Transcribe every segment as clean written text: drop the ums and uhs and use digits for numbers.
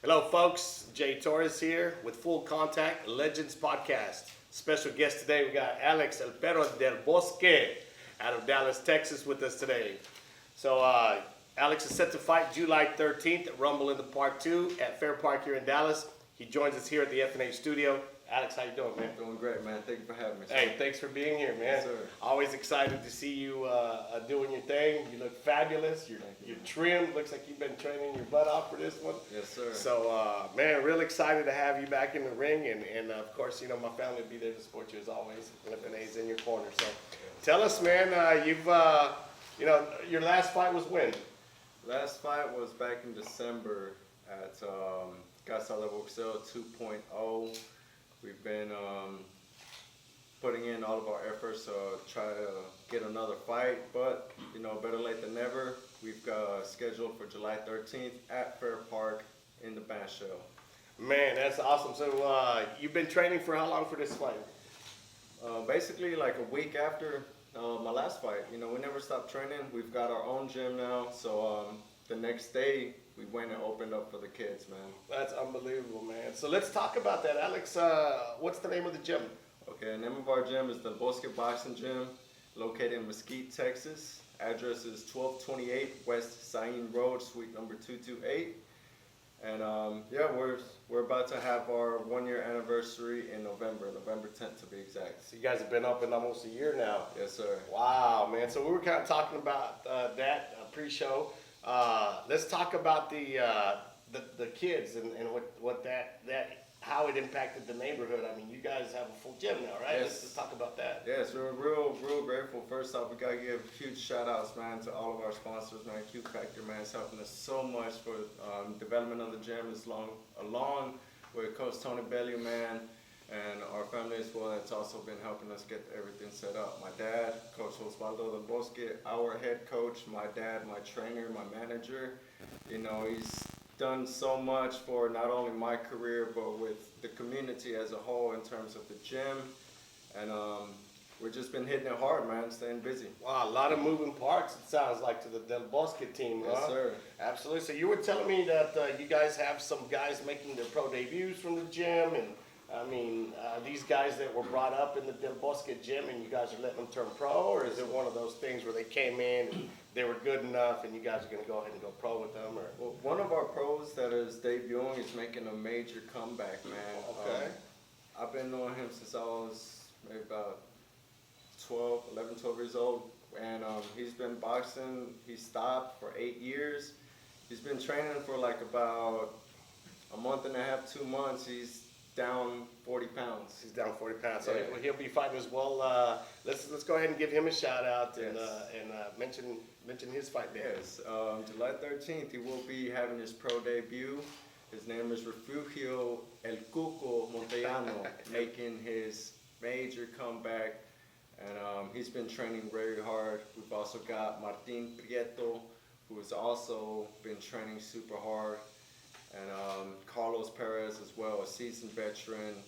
Hello, folks. Jay Torres here with Full Contact Legends Podcast. Special guest today, we got Alex El Perro Delbosque out of Dallas, Texas, with us today. So, Alex is set to fight July 13th at Rumble in the Park 2 at Fair Park here in Dallas. He joins us here at the F&H studio. Alex, how you doing, man? Doing great, man. Thank you for having me, sir. Hey, thanks for being here, man. Yes, sir. Always excited to see you doing your thing. You look fabulous. You're trimmed. Looks like you've been training your butt off for this one. Yes, sir. So, man, real excited to have you back in the ring. And of course, you know, my family will be there to support you as always. F&A's in your corner. So tell us, man, you know, your last fight was when? Last fight was back in December at Delbosque 2.0. We've been putting in all of our efforts to try to get another fight, but you know, better late than never. We've got scheduled for July 13th at Fair Park in the Bash Show. Man, that's awesome. So you've been training for how long for this fight? Basically, like a week after my last fight. You know, we never stopped training. We've got our own gym now, so the next day we went and opened up for the kids, man. That's unbelievable, man. So let's talk about that, Alex. What's the name of the gym? Okay, the name of our gym is the Delbosque Boxing Gym, located in Mesquite, Texas. Address is 1228 West Sain Road, suite number 228. And yeah, we're about to have our 1-year anniversary in November 10th to be exact. So you guys have been open almost a year now. Yes, sir. Wow, man. So we were kind of talking about that pre-show. Let's talk about the kids and what that how it impacted the neighborhood. I mean, you guys have a full gym now, right? Yes. Let's talk about that. Yes, we're real grateful. First off, we gotta give huge shout outs, man, to all of our sponsors, man. Q Factor, man, is helping us so much for development of the gym. It's along with Coach Tony Bellew, man, and our family as well. That's also been helping us get everything set up. My dad, Coach Osvaldo Delbosque, our head coach, my dad, my trainer, my manager. You know, he's done so much for not only my career, but with the community as a whole in terms of the gym. And we've just been hitting it hard, man, staying busy. Wow, a lot of moving parts, it sounds like, to the Delbosque team, Yes, huh? sir. Absolutely. So you were telling me that you guys have some guys making their pro debuts from the gym, and I mean, these guys that were brought up in the Delbosque gym, and you guys are letting them turn pro, or is it one of those things where they came in and they were good enough, and you guys are going to go ahead and go pro with them? Or Well, one of our pros that is debuting is making a major comeback, man. Okay. I've been knowing him since I was maybe about 12 years old, and he's been boxing. He stopped for 8 years. He's been training for like about a month and a half, 2 months. He's down 40 pounds. he's down 40 pounds, so Yeah. he'll be fighting as well. Let's go ahead and give him a shout out and Yes. mention his fight there. Yes, July 13th, he will be having his pro debut. His name is Refugio El Cuco Montellano, making his major comeback. And he's been training very hard. We've also got Martin Prieto, who has also been training super hard. And Carlos Perez as well, a seasoned veteran.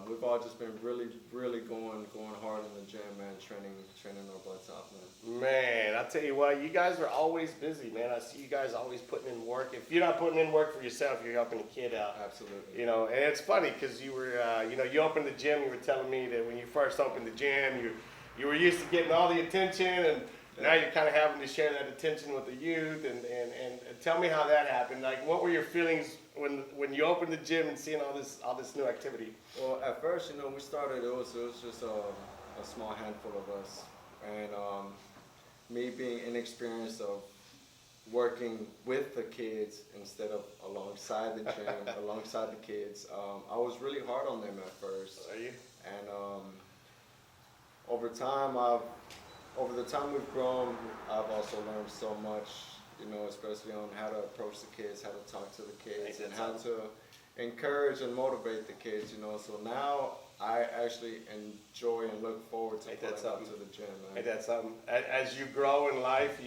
We've all just been really going hard in the gym, man, training our butts off, man. Man, I tell you what, you guys are always busy, man. I see you guys always putting in work. If you're not putting in work for yourself, you're helping a kid out. Absolutely. You know, and it's funny because you were, you know, you opened the gym. You were telling me that when you first opened the gym, you were used to getting all the attention, and now you're kind of having to share that attention with the youth. And tell me how that happened. Like, what were your feelings when you opened the gym and seeing all this new activity? Well, at first, you know, we started, it was just a small handful of us. And me being inexperienced of working with the kids instead of alongside the gym, alongside the kids, I was really hard on them at first. Are you? And over the time we've grown, I've also learned so much, you know, especially on how to approach the kids, how to talk to the kids, and how to encourage and motivate the kids, you know. So now I actually enjoy and look forward to putting up to the gym, man. Hey, that's something. As you grow in life,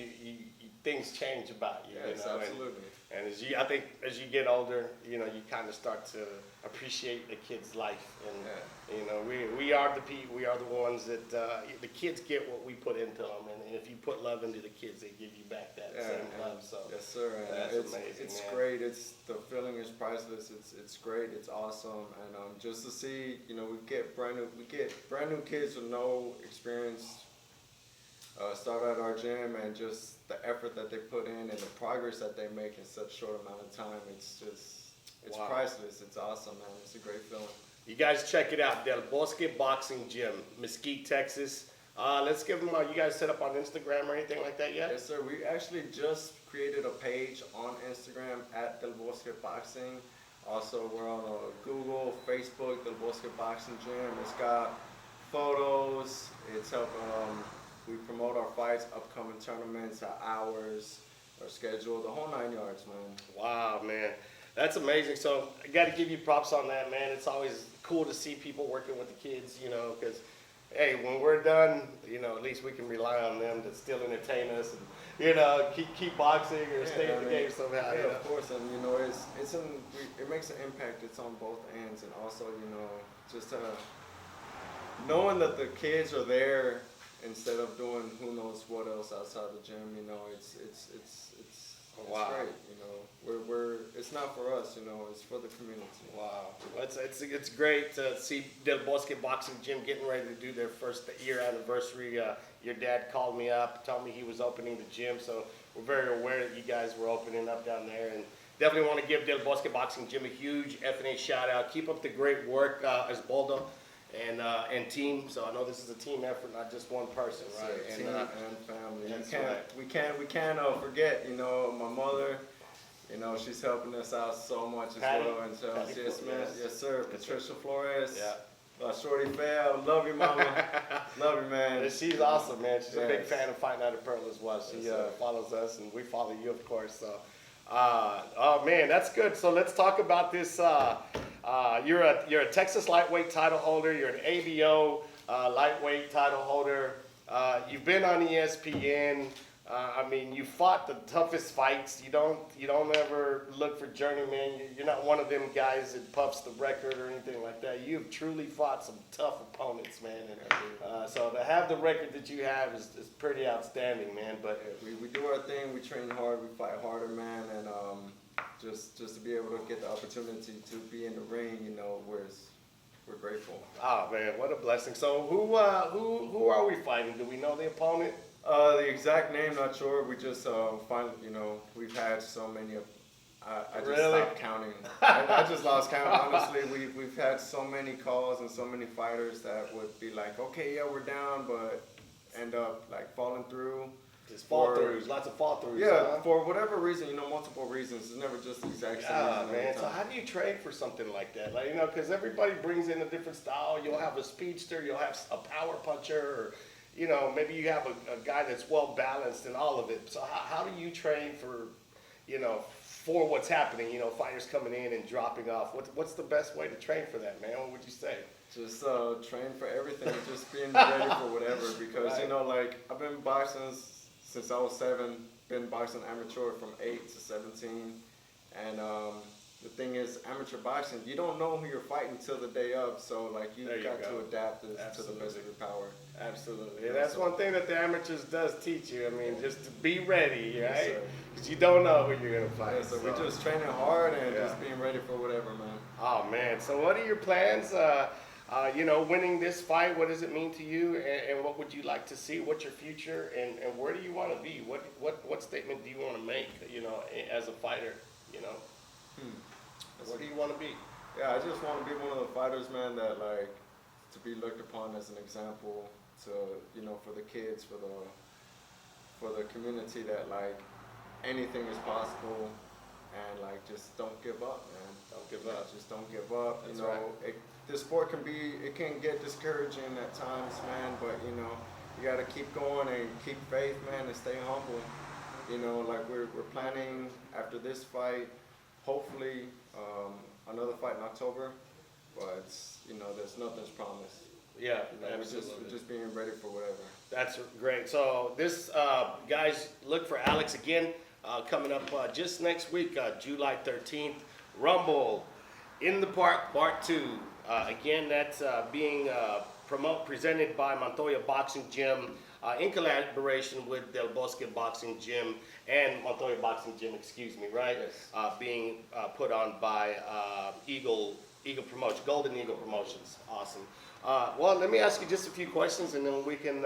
things change about you. Yes, you know? absolutely. And I think as you get older, you know, you kind of start to appreciate the kid's life. And you know, we are the ones that the kids get what we put into them, and if you put love into the kids, they give you back that same love. So yes, sir. And that's amazing. It's man. great. The feeling is priceless. It's great. It's awesome. And just to see, you know, we get brand new kids with no experience. Start at our gym, and just the effort that they put in and the progress that they make in such a short amount of time, it's priceless. It's awesome, man. It's a great feeling. You guys check it out, Delbosque Boxing Gym, Mesquite, Texas. Let's give them. You guys set up on Instagram or anything like that yet? Yes, sir. We actually just created a page on Instagram at Delbosque Boxing. Also, we're on Google, Facebook, Delbosque Boxing Gym. It's got photos. It's helping. We promote our fights, upcoming tournaments, our hours, our schedule, the whole 9 yards, man. Wow, man. That's amazing. So I got to give you props on that, man. It's always cool to see people working with the kids, you know, because, hey, when we're done, you know, at least we can rely on them to still entertain us and, you know, keep boxing or stay in the game somehow. Yeah, you know? of course. And, you know, it makes an impact. It's on both ends. And also, you know, just knowing that the kids are there instead of doing who knows what else outside the gym, you know, it's wow. great. You know, it's not for us, you know, it's for the community. Wow, it's great to see Delbosque Boxing Gym getting ready to do their first year anniversary. Your dad called me up, told me he was opening the gym, so we're very aware that you guys were opening up down there, and definitely want to give Delbosque Boxing Gym a huge F&A shout out. Keep up the great work, Esbaldo. And team. So I know this is a team effort, not just one person, right? Yes, and team and family. We can't forget. You know, my mother. You know, she's helping us out so much as well. And so yes, sir. Patricia Flores. Yeah. Shorty Fail. Love you, mama. Love you, man. She's awesome, man. She's a big fan of Fight Night at Perro as well. She follows us, and we follow you, of course. So, oh man, that's good. So let's talk about this. You're a Texas lightweight title holder. You're an ABO lightweight title holder. You've been on ESPN. I mean, you fought the toughest fights. You don't ever look for journeyman. You're not one of them guys that puffs the record or anything like that. You've truly fought some tough opponents, man. And, so to have the record that you have is pretty outstanding, man. But we do our thing. We train hard. We fight harder, man. And just to be able to get the opportunity to be in the ring, you know, we're grateful. Oh man, what a blessing. So who are we fighting? Do we know the opponent? The exact name, not sure. We just finally, you know, we've had so many. I just stopped counting. I just lost count. Honestly, we've had so many calls and so many fighters that would be like, okay, yeah, we're down, but end up like falling through. Just fall throughs, lots of fall throughs. Yeah, for whatever reason, you know, multiple reasons. It's never just the exact same reason. Man. So how do you train for something like that? Like, you know, because everybody brings in a different style. You'll have a speedster, you'll have a power puncher, or, you know, maybe you have a guy that's well balanced in all of it. So how do you train for, you know, for what's happening? You know, fighters coming in and dropping off. What's the best way to train for that, man? What would you say? Just train for everything. Just being ready for whatever. Because, you know, like, I've been boxing since I was 7, been boxing amateur from 8 to 17, and the thing is, amateur boxing, you don't know who you're fighting till the day of, so like you got to adapt to the best of your power. Absolutely, and that's one thing that the amateurs does teach you. I mean, just to be ready, right? Because you don't know who you're gonna fight. Yeah, so we're just training hard and just being ready for whatever, man. Oh man, so what are your plans? You know, winning this fight, what does it mean to you, and what would you like to see? What's your future, and where do you want to be? What statement do you want to make, you know, as a fighter, you know? Where do you want to be? Yeah, I just want to be one of the fighters, man, that like to be looked upon as an example to, you know, for the kids, for the community, that like anything is possible, and like just don't give up, man. Don't give up. Just don't give up. That's you know, this sport can get discouraging at times, man, but you know, you gotta keep going and keep faith, man, and stay humble. You know, like we're planning after this fight, hopefully another fight in October, but you know, nothing's promised. Yeah, you know, we're just being ready for whatever. That's great. So this, guys, look for Alex again. coming up just next week, July 13th. Rumble in the Park Part 2. Again, that's being presented by Montoya Boxing Gym in collaboration with Delbosque Boxing Gym and Montoya Boxing Gym, excuse me, right? Yes. Being put on by Eagle Promotion, Golden Eagle Promotions. Awesome. Well, let me ask you just a few questions, and then we can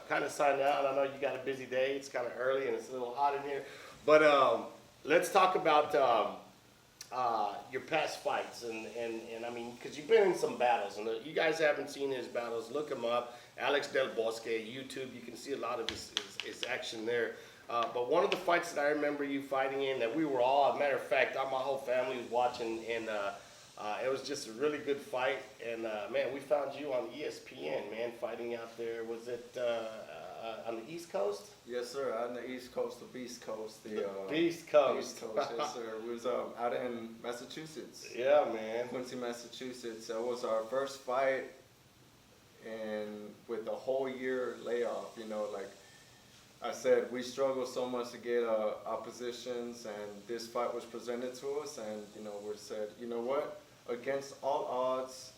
kind of sign out. I know you got a busy day. It's kind of early, and it's a little hot in here. But let's talk about your past fights, and I mean, because you've been in some battles, and you guys haven't seen his battles, look him up. Alex Delbosque, YouTube, you can see a lot of his action there. But one of the fights that I remember you fighting in that we were all, as a matter of fact, my whole family was watching, and it was just a really good fight. And man, we found you on ESPN, man, fighting out there. Was it on the East Coast? Yes, sir. On the East Coast, the Beast Coast. The Beast Coast. East Coast, yes, sir. We was out in Massachusetts. Yeah, man. Quincy, Massachusetts. That was our first fight, and with a whole year layoff, you know, like I said, we struggled so much to get oppositions, and this fight was presented to us, and you know, we said, you know what, against all odds,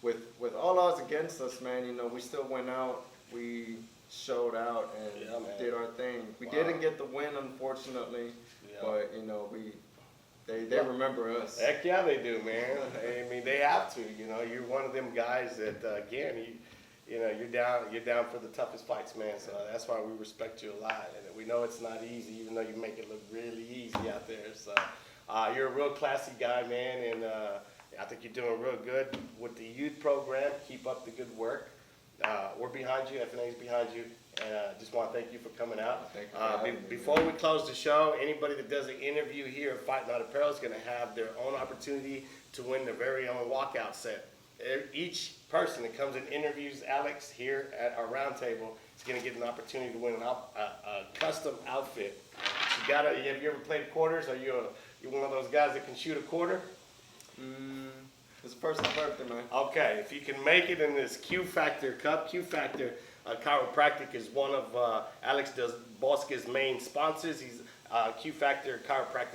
with all odds against us, man, you know, we still went out, we showed out and did our thing. We didn't get the win, unfortunately, but you know, they remember us. Heck yeah, they do, man. I mean, they have to. You know, you're one of them guys that again, you know, you're down for the toughest fights, man. So that's why we respect you a lot, and we know it's not easy, even though you make it look really easy out there. So you're a real classy guy, man, and I think you're doing real good with the youth program. Keep up the good work. We're behind you. FNA's behind you. And just want to thank you for coming out. Thank you for having me, before we close the show, anybody that does an interview here at Fight Night Apparel is going to have their own opportunity to win their very own walkout set. Each person that comes and interviews Alex here at our round table is going to get an opportunity to win a custom outfit. Have you ever played quarters? Are you one of those guys that can shoot a quarter? It's the first I've heard them, man. Okay, if you can make it in this Q Factor cup, Q Factor Chiropractic is one of Alex Delbosque's main sponsors. He's Q Factor Chiropractic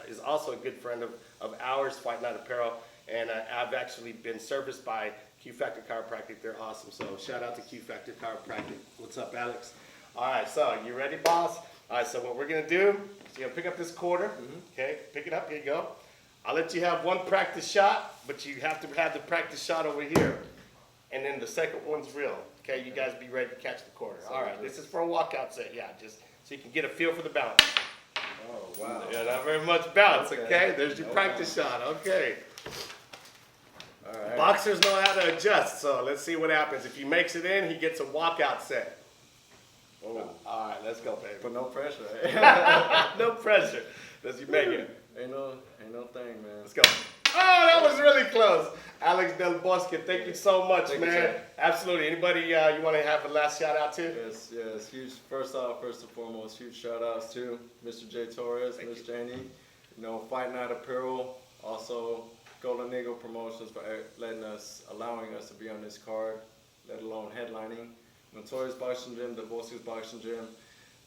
is also a good friend of ours, Fight Night Apparel, and I've actually been serviced by Q Factor Chiropractic. They're awesome, so shout out to Q Factor Chiropractic. What's up, Alex? All right, so you ready, boss? All right, so what we're gonna do is you're gonna pick up this quarter. Okay, pick it up. Here you go. I'll let you have one practice shot, but you have to have the practice shot over here. And then the second one's real. Okay, you guys be ready to catch the quarter. All right, this is for a walkout set. Yeah, just so you can get a feel for the balance. Oh, wow. Yeah, not very much balance, okay? There's your practice shot, okay. All right. Boxers know how to adjust, so let's see what happens. If he makes it in, he gets a walkout set. Oh. All right, let's go, baby. But no pressure, eh? No pressure. Does he make it? Ain't no thing, man. Let's go. Oh, that was really close. Alex Delbosque, thank you so much, Thank you, man. sir. Absolutely. Anybody you want to have a last shout out to? Yes. Huge. First and foremost, huge shout outs to Mr. J. Torres, Miss Janie. You know, Fight Night Apparel. Also, Golden Eagle Promotions for allowing us to be on this card, let alone headlining. Montoya's Boxing Gym, Delbosque's Boxing Gym.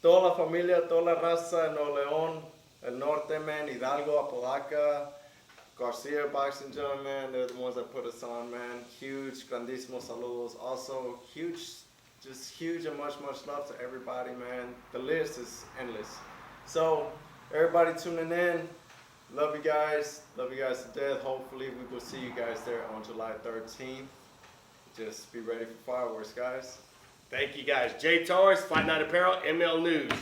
Toda la familia, toda la raza en Nuevo León, El Norte, man, Hidalgo, Apodaca, Garcia Boxing Gym, man, they're the ones that put us on, man. Huge, grandísimos saludos. Also, huge and much love to everybody, man. The list is endless. So, everybody tuning in, love you guys to death. Hopefully, we will see you guys there on July 13th. Just be ready for fireworks, guys. Thank you, guys. Jay Torres, Fight Night Apparel, ML News.